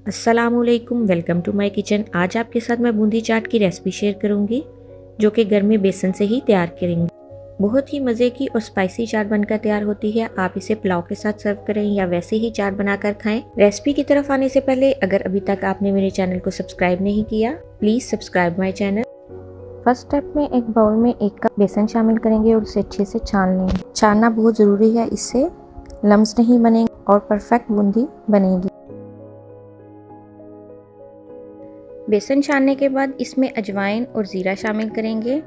अस्सलामुअलैकुम, welcome to my kitchen. आज आपके साथ मैं बूंदी चाट की रेसिपी शेयर करूंगी जो कि घर में बेसन से ही तैयार करेंगे। बहुत ही मज़े की और स्पाइसी चाट बनकर तैयार होती है। आप इसे पुलाव के साथ सर्व करें या वैसे ही चाट बनाकर खाएं। रेसिपी की तरफ आने से पहले अगर अभी तक आपने मेरे चैनल को सब्सक्राइब नहीं किया, please subscribe my channel. First step में एक बाउल में 1 कप बेसन शामिल करेंगे और उसे अच्छे से छान लेंगे। छानना बहुत ज़रूरी है, इससे लम्स नहीं बनेंगे और परफेक्ट बूंदी बनेगी। बेसन छानने के बाद इसमें अजवाइन और ज़ीरा शामिल करेंगे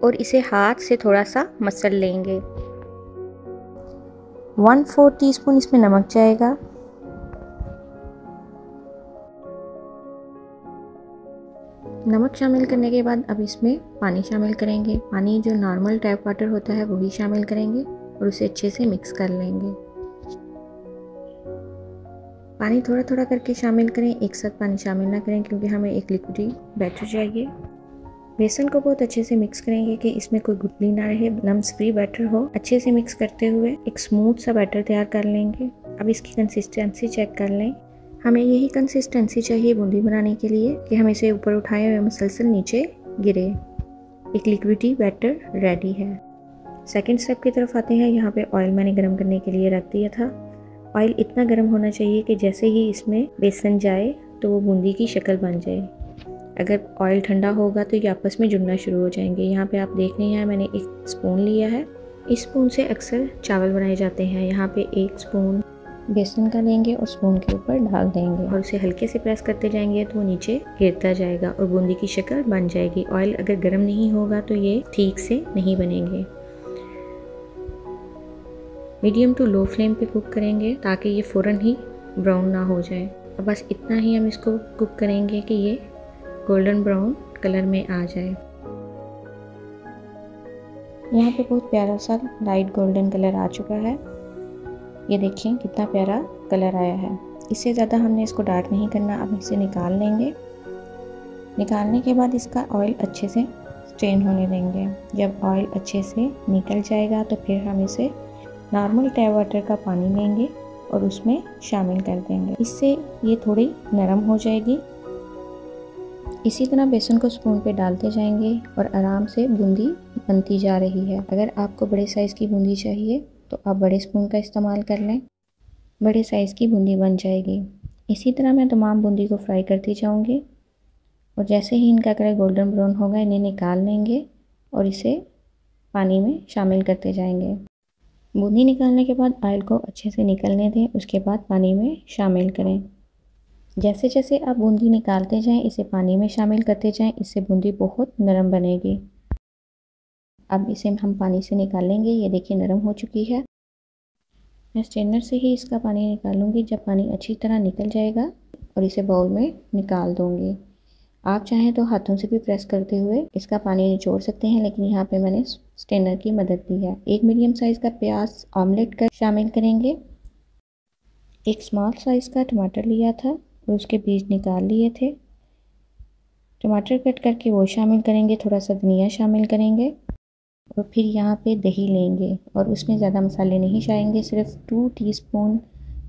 और इसे हाथ से थोड़ा सा मसल लेंगे। 1/4 टीस्पून इसमें नमक जाएगा। नमक शामिल करने के बाद अब इसमें पानी शामिल करेंगे। पानी जो नॉर्मल टैप वाटर होता है वही शामिल करेंगे और उसे अच्छे से मिक्स कर लेंगे। पानी थोड़ा थोड़ा करके शामिल करें, एक साथ पानी शामिल ना करें क्योंकि हमें एक लिक्विडी बैटर चाहिए। बेसन को बहुत अच्छे से मिक्स करेंगे कि इसमें कोई गुठली ना रहे, लम्स फ्री बैटर हो। अच्छे से मिक्स करते हुए एक स्मूथ सा बैटर तैयार कर लेंगे। अब इसकी कंसिस्टेंसी चेक कर लें। हमें यही कंसिस्टेंसी चाहिए बूंदी बनाने के लिए कि हम इसे ऊपर उठाएं और मुसलसल नीचे गिरे। एक लिक्विडी बैटर रेडी है। सेकेंड स्टेप की तरफ आते हैं। यहाँ पे ऑयल मैंने गर्म करने के लिए रख दिया था। ऑयल इतना गर्म होना चाहिए कि जैसे ही इसमें बेसन जाए तो वो बूंदी की शक्ल बन जाए। अगर ऑयल ठंडा होगा तो ये आपस में जुड़ना शुरू हो जाएंगे। यहाँ पे आप देख रहे हैं मैंने एक स्पून लिया है। इस स्पून से अक्सर चावल बनाए जाते हैं। यहाँ पे 1 स्पून बेसन का लेंगे और स्पून के ऊपर डाल देंगे और उसे हल्के से प्रेस करते जाएंगे तो वो नीचे गिरता जाएगा और बूंदी की शक्ल बन जाएगी। ऑयल अगर गर्म नहीं होगा तो ये ठीक से नहीं बनेंगे। मीडियम टू लो फ्लेम पे कुक करेंगे ताकि ये फ़ौरन ही ब्राउन ना हो जाए। और बस इतना ही हम इसको कुक करेंगे कि ये गोल्डन ब्राउन कलर में आ जाए। यहाँ पे बहुत प्यारा सा लाइट गोल्डन कलर आ चुका है। ये देखिए कितना प्यारा कलर आया है। इससे ज़्यादा हमने इसको डार्क नहीं करना। अब इसे निकाल लेंगे। निकालने के बाद इसका ऑयल अच्छे से स्ट्रेन होने देंगे। जब ऑयल अच्छे से निकल जाएगा तो फिर हम इसे नॉर्मल टैप वाटर का पानी लेंगे और उसमें शामिल कर देंगे। इससे ये थोड़ी नरम हो जाएगी। इसी तरह बेसन को स्पून पे डालते जाएंगे और आराम से बूंदी बनती जा रही है। अगर आपको बड़े साइज़ की बूंदी चाहिए तो आप बड़े स्पून का इस्तेमाल कर लें, बड़े साइज़ की बूंदी बन जाएगी। इसी तरह मैं तमाम बूंदी को फ्राई करती जाऊँगी और जैसे ही इनका कलर गोल्डन ब्राउन होगा इन्हें निकाल लेंगे और इसे पानी में शामिल करते जाएंगे। बूंदी निकालने के बाद ऑयल को अच्छे से निकलने दें, उसके बाद पानी में शामिल करें। जैसे जैसे आप बूंदी निकालते जाएं इसे पानी में शामिल करते जाएं, इससे बूंदी बहुत नरम बनेगी। अब इसे हम पानी से निकालेंगे। ये देखिए नरम हो चुकी है। मैं स्ट्रेनर से ही इसका पानी निकालूंगी। जब पानी अच्छी तरह निकल जाएगा और इसे बाउल में निकाल दूंगी। आप चाहें तो हाथों से भी प्रेस करते हुए इसका पानी निचोड़ सकते हैं, लेकिन यहाँ पे मैंने स्ट्रेनर की मदद ली है। एक मीडियम साइज़ का प्याज ऑमलेट कर शामिल करेंगे। एक स्मॉल साइज़ का टमाटर लिया था और उसके बीज निकाल लिए थे। टमाटर कट करके वो शामिल करेंगे। थोड़ा सा धनिया शामिल करेंगे और फिर यहाँ पे दही लेंगे और उसमें ज़्यादा मसाले नहीं डालेंगे। सिर्फ 2 टीस्पून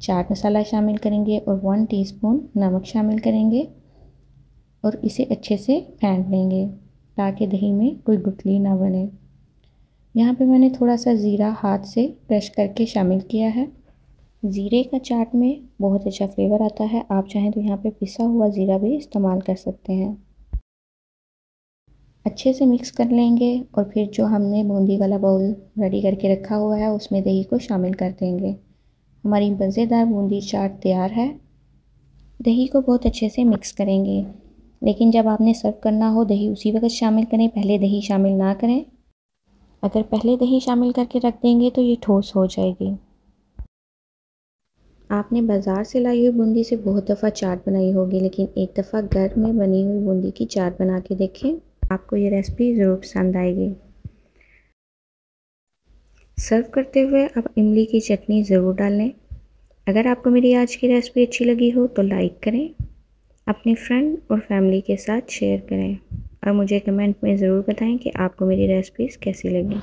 चाट मसाला शामिल करेंगे और 1 टीस्पून नमक शामिल करेंगे और इसे अच्छे से फेंट लेंगे ताकि दही में कोई गुठली ना बने। यहाँ पे मैंने थोड़ा सा ज़ीरा हाथ से क्रश करके शामिल किया है। ज़ीरे का चाट में बहुत अच्छा फ्लेवर आता है। आप चाहें तो यहाँ पे पिसा हुआ ज़ीरा भी इस्तेमाल कर सकते हैं। अच्छे से मिक्स कर लेंगे और फिर जो हमने बूंदी वाला बाउल रेडी करके रखा हुआ है उसमें दही को शामिल कर देंगे। हमारी मज़ेदार बूंदी चाट तैयार है। दही को बहुत अच्छे से मिक्स करेंगे, लेकिन जब आपने सर्व करना हो दही उसी वक्त शामिल करें, पहले दही शामिल ना करें। अगर पहले दही शामिल करके रख देंगे तो ये ठोस हो जाएगी। आपने बाज़ार से लाई हुई बूंदी से बहुत दफ़ा चाट बनाई होगी, लेकिन एक दफ़ा घर में बनी हुई बूंदी की चाट बना के देखें, आपको ये रेसिपी ज़रूर पसंद आएगी। सर्व करते हुए आप इमली की चटनी ज़रूर डालें। अगर आपको मेरी आज की रेसिपी अच्छी लगी हो तो लाइक करें, अपने फ्रेंड और फैमिली के साथ शेयर करें और मुझे कमेंट में ज़रूर बताएं कि आपको मेरी रेसिपीज़ कैसी लगी।